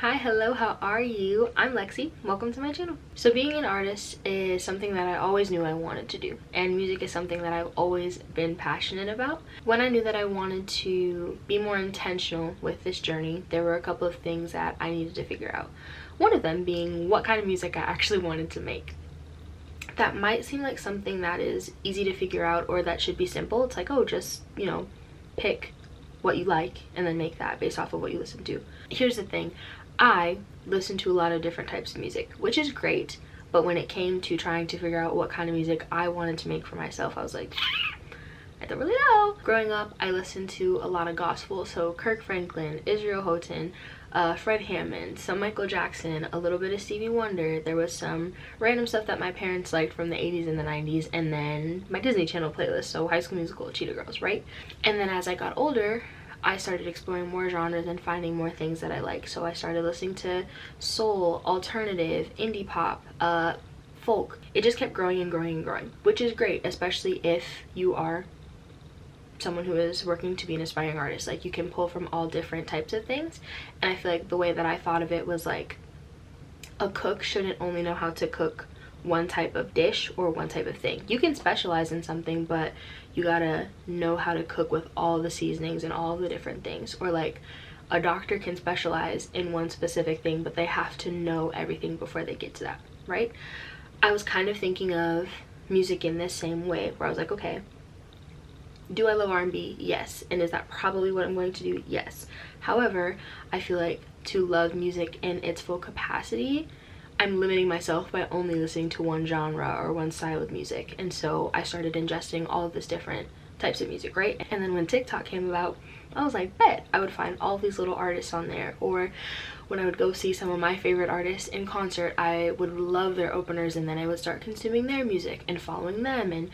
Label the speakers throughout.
Speaker 1: Hi, hello, how are you? I'm Lexi. Welcome to my channel. So being an artist is something that I always knew I wanted to do, and music is something that I've always been passionate about. When I knew that I wanted to be more intentional with this journey, there were a couple of things that I needed to figure out. One of them being what kind of music I actually wanted to make. That might seem like something that is easy to figure out or that should be simple. It's like, oh, just, pick what you like and then make that based off of what you listen to. Here's the thing. I listen to a lot of different types of music, which is great, but when it came to trying to figure out what kind of music I wanted to make for myself, I was like, I don't really know. Growing up, I listened to a lot of gospel, so Kirk Franklin, Israel Houghton, Fred Hammond, some Michael Jackson, a little bit of Stevie Wonder. There was some random stuff that my parents liked from the 80s and the 90s, and then my Disney Channel playlist, so High School Musical, Cheetah Girls, right? And then as I got older, I started exploring more genres and finding more things that I like. So I started listening to soul, alternative, indie pop, folk. It just kept growing and growing and growing, which is great, especially if you are someone who is working to be an aspiring artist. Like, you can pull from all different types of things. And I feel like the way that I thought of it was like, a cook shouldn't only know how to cook one type of dish or one type of thing. You can specialize in something, but you gotta know how to cook with all the seasonings and all the different things. Or like, a doctor can specialize in one specific thing, but they have to know everything before they get to that, right? I was kind of thinking of music in this same way, where I was like, okay, do I love R&B? Yes. And is that probably what I'm going to do? Yes. However, I feel like to love music in its full capacity, I'm limiting myself by only listening to one genre or one style of music. And so I started ingesting all of these different types of music, right? And then when TikTok came about, I was like, bet I would find all these little artists on there. Or when I would go see some of my favorite artists in concert, I would love their openers, and then I would start consuming their music and following them and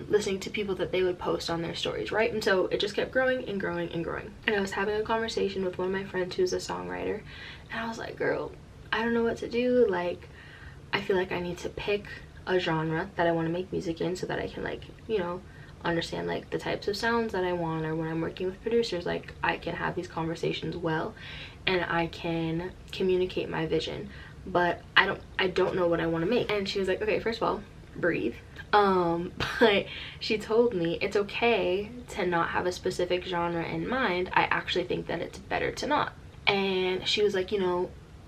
Speaker 1: listening to people that they would post on their stories, right? And so it just kept growing and growing and growing. And I was having a conversation with one of my friends who's a songwriter, and I was like, girl, I don't know what to do. Like, I feel like I need to pick a genre that I want to make music in, so that I can, like, understand like the types of sounds that I want, or when I'm working with producers, like, I can have these conversations well and I can communicate my vision, but I don't know what I want to make. And she was like, okay, first of all, breathe. But she told me it's okay to not have a specific genre in mind. I actually think that it's better to not. And she was like,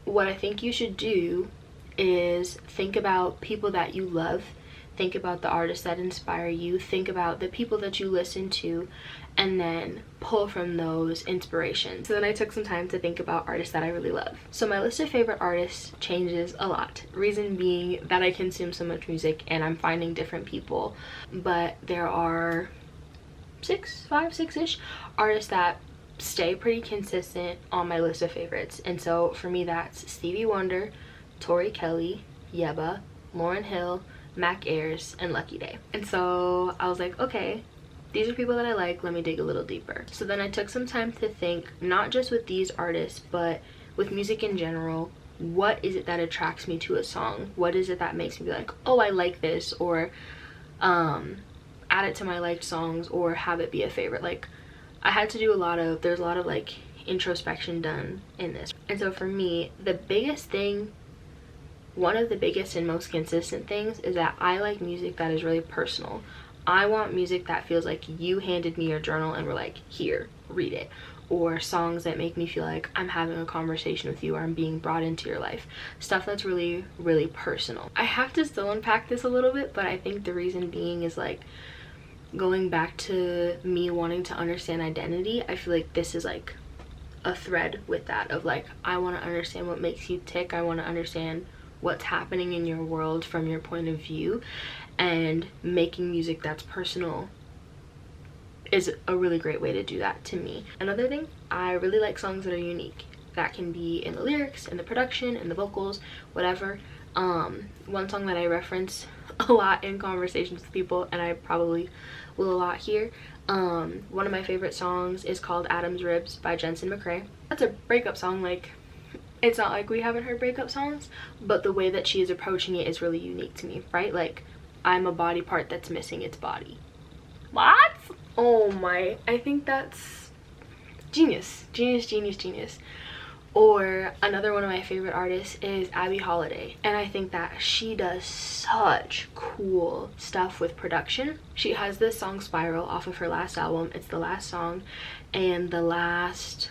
Speaker 1: what I think you should do is think about people that you love, think about the artists that inspire you, think about the people that you listen to, and then pull from those inspirations. So then I took some time to think about artists that I really love. So my list of favorite artists changes a lot. Reason being that I consume so much music and I'm finding different people, but there are six-ish artists that stay pretty consistent on my list of favorites. And so for me, that's Stevie Wonder, Tori Kelly, Yebba, Lauryn Hill, Mac Ayres, and Lucky Day. And so I was like, okay, these are people that I like, let me dig a little deeper. So then I took some time to think, not just with these artists, but with music in general, what is it that attracts me to a song? What is it that makes me be like, oh, I like this, or add it to my liked songs, or have it be a favorite? Like, I had to do there's a lot of like introspection done in this. And so for me, one of the biggest and most consistent things is that I like music that is really personal. I want music that feels like you handed me your journal and were like, here, read it. Or songs that make me feel like I'm having a conversation with you, or I'm being brought into your life. Stuff that's really, really personal. I have to still unpack this a little bit, but I think the reason being is like, going back to me wanting to understand identity, I feel like this is like a thread with that, of like, I want to understand what makes you tick. I want to understand what's happening in your world from your point of view, and making music that's personal is a really great way to do that to me. Another thing, I really like songs that are unique. That can be in the lyrics, in the production, in the vocals, whatever. One song that I reference a lot in conversations with people, and I probably will a lot here, one of my favorite songs is called Adam's Ribs by Jensen McCrae. That's a breakup song. Like, it's not like we haven't heard breakup songs, but the way that she is approaching it is really unique to me, right? Like, I'm a body part that's missing its body. What? Oh my, I think that's genius. Genius, genius, genius. Or another one of my favorite artists is Abby Holiday, and I think that she does such cool stuff with production. She has this song Spiral off of her last album. It's the last song, and the last,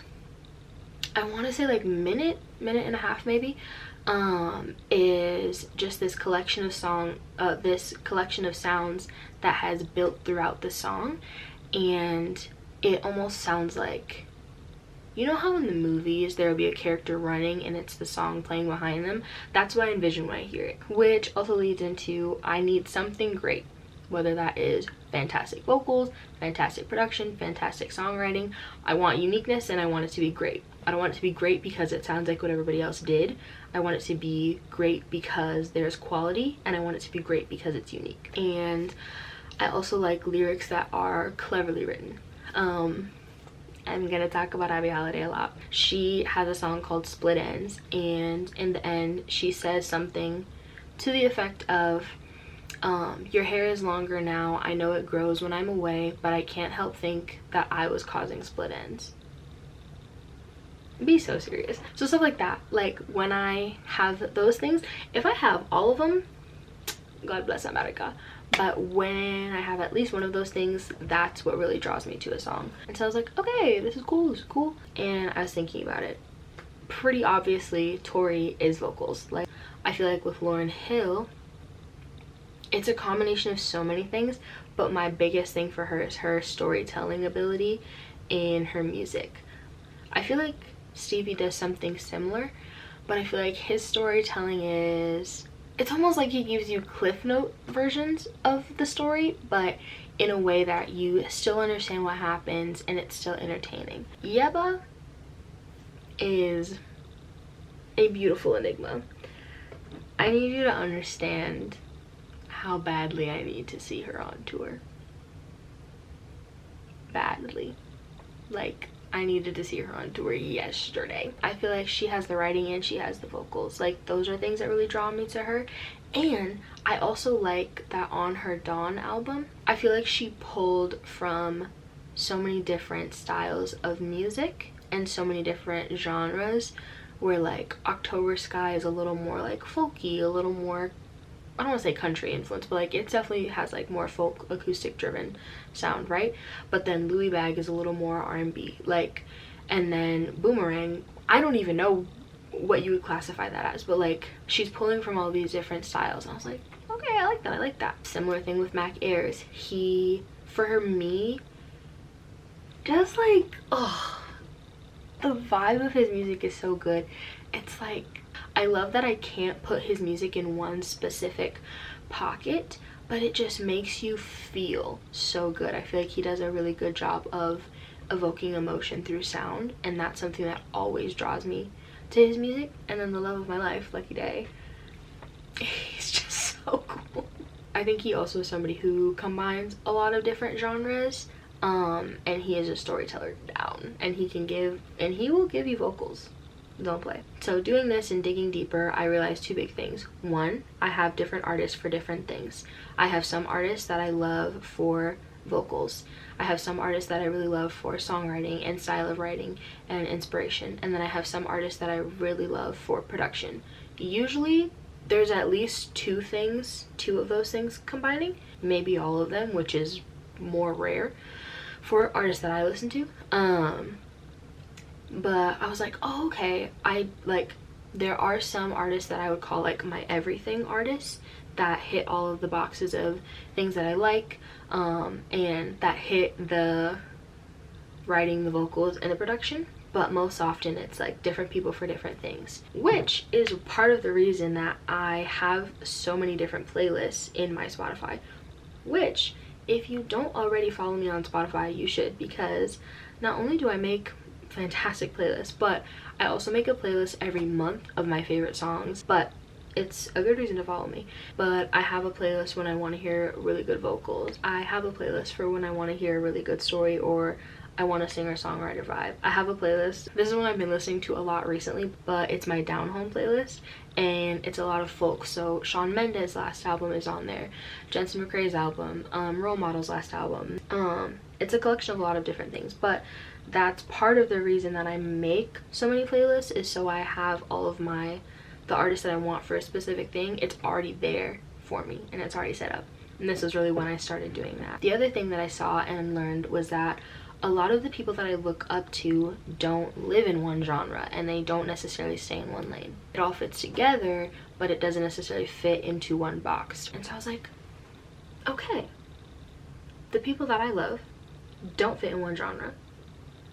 Speaker 1: I want to say like minute and a half maybe, is just this collection of sounds that has built throughout the song, and it almost sounds like, you know how in the movies there will be a character running and it's the song playing behind them? That's what I envision when I hear it. Which also leads into, I need something great, whether that is fantastic vocals, fantastic production, fantastic songwriting. I want uniqueness, and I want it to be great. I don't want it to be great because it sounds like what everybody else did. I want it to be great because there's quality, and I want it to be great because it's unique. And I also like lyrics that are cleverly written. I'm gonna talk about Abby Holiday a lot. She has a song called Split Ends, and in the end she says something to the effect of, your hair is longer now, I know it grows when I'm away, but I can't help think that I was causing split ends. Be so serious. So stuff like that, like when I have those things, if I have all of them, God bless America, but when I have at least one of those things, that's what really draws me to a song. And so I was like, okay, this is cool, and I was thinking about it. Pretty obviously Tori is vocals. Like, I feel like with Lauryn Hill, it's a combination of so many things, but my biggest thing for her is her storytelling ability in her music. I feel like Stevie does something similar, but I feel like his storytelling is, it's almost like he gives you cliff note versions of the story, but in a way that you still understand what happens and it's still entertaining. Yeba is a beautiful enigma. I need you to understand how badly I need to see her on tour. Badly. Like, I needed to see her on tour yesterday. I feel like she has the writing and she has the vocals. Like, those are things that really draw me to her. And I also like that on her Dawn album, I feel like she pulled from so many different styles of music and so many different genres, where like October Sky is a little more like folky, a little more, I don't want to say country influence, but like it definitely has like more folk acoustic driven sound, right? But then Louis Bag is a little more R&B, like, and then Boomerang, I don't even know what you would classify that as, but like she's pulling from all these different styles, and I was like, okay, I like that. Similar thing with Mac Ayres. He, for me, just like, oh, the vibe of his music is so good. It's like, I love that I can't put his music in one specific pocket, but it just makes you feel so good. I feel like he does a really good job of evoking emotion through sound, and that's something that always draws me to his music. And then the love of my life, Lucky Day, he's just so cool. I think he also is somebody who combines a lot of different genres, and he is a storyteller down, and he will give you vocals. Don't play. So doing this and digging deeper, I realized two big things. One, I have different artists for different things. I have some artists that I love for vocals. I have some artists that I really love for songwriting and style of writing and inspiration. And then I have some artists that I really love for production. Usually there's at least two of those things combining, maybe all of them, which is more rare for artists that I listen to. But I was like, oh, okay, there are some artists that I would call like my everything artists that hit all of the boxes of things that I like, and that hit the writing, the vocals, and the production. But most often it's like different people for different things, which is part of the reason that I have so many different playlists in my Spotify, which if you don't already follow me on Spotify, you should, because not only do I make fantastic playlists, but I also make a playlist every month of my favorite songs, but it's a good reason to follow me. But I have a playlist when I want to hear really good vocals. I have a playlist for when I want to hear a really good story, or I want a singer-songwriter vibe. I have a playlist. This is one I've been listening to a lot recently, but it's my down home playlist, and it's a lot of folk. So Shawn Mendes' last album is on there, Jensen McRae's album, Role Model's last album. It's a collection of a lot of different things, but that's part of the reason that I make so many playlists, is so I have all of the artists that I want for a specific thing. It's already there for me and it's already set up. And this was really when I started doing that. The other thing that I saw and learned was that a lot of the people that I look up to don't live in one genre, and they don't necessarily stay in one lane. It all fits together, but it doesn't necessarily fit into one box. And so I was like, okay, the people that I love don't fit in one genre.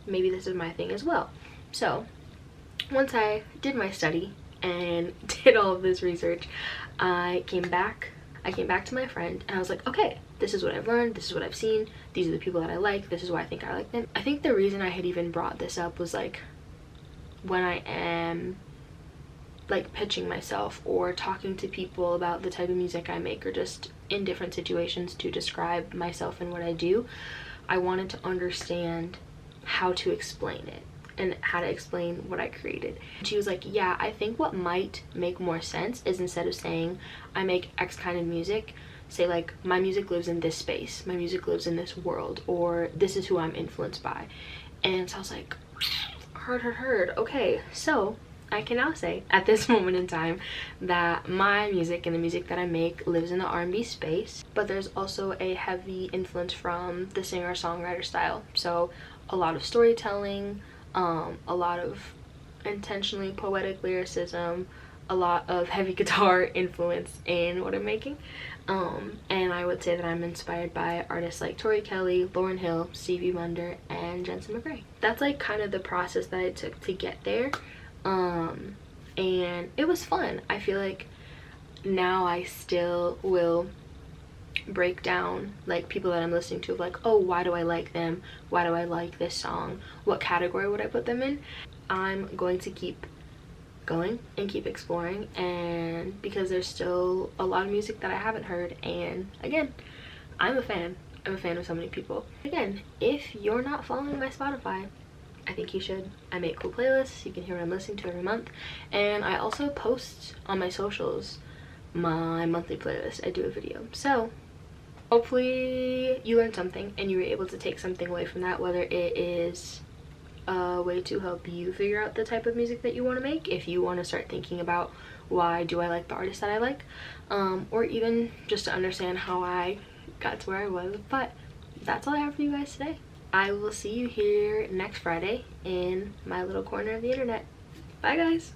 Speaker 1: Maybe this is my thing as well. So once I did my study and did all of this research, I came back to my friend and I was like, okay, this is what I've learned, this is what I've seen, these are the people that I like, this is why I think I like them. I think the reason I had even brought this up was like when I am like pitching myself or talking to people about the type of music I make, or just in different situations to describe myself and what I do, I wanted to understand how to explain it and how to explain what I created. She was like, yeah, I think what might make more sense is, instead of saying I make X kind of music, say like my music lives in this space, my music lives in this world, or this is who I'm influenced by. And so I was like, heard. Okay, so I can now say at this moment in time that my music and the music that I make lives in the R&B space, but there's also a heavy influence from the singer-songwriter style. So a lot of storytelling, a lot of intentionally poetic lyricism, a lot of heavy guitar influence in what I'm making. And I would say that I'm inspired by artists like Tori Kelly, Lauryn Hill, Stevie Wonder, and Jensen McRae. That's like kind of the process that I took to get there. And it was fun. I feel like now I still will break down like people that I'm listening to, of like, oh, why do I like them, why do I like this song, what category would I put them in. I'm going to keep going and keep exploring, and because there's still a lot of music that I haven't heard, and again, I'm a fan of so many people. Again, if you're not following my Spotify, I think you should. I make cool playlists, you can hear what I'm listening to every month, and I also post on my socials my monthly playlist. I do a video. So hopefully you learned something and you were able to take something away from that, whether it is a way to help you figure out the type of music that you want to make, if you want to start thinking about why do I like the artist that I like, or even just to understand how I got to where I was. But that's all I have for you guys today. I will see you here next Friday in my little corner of the internet. Bye guys.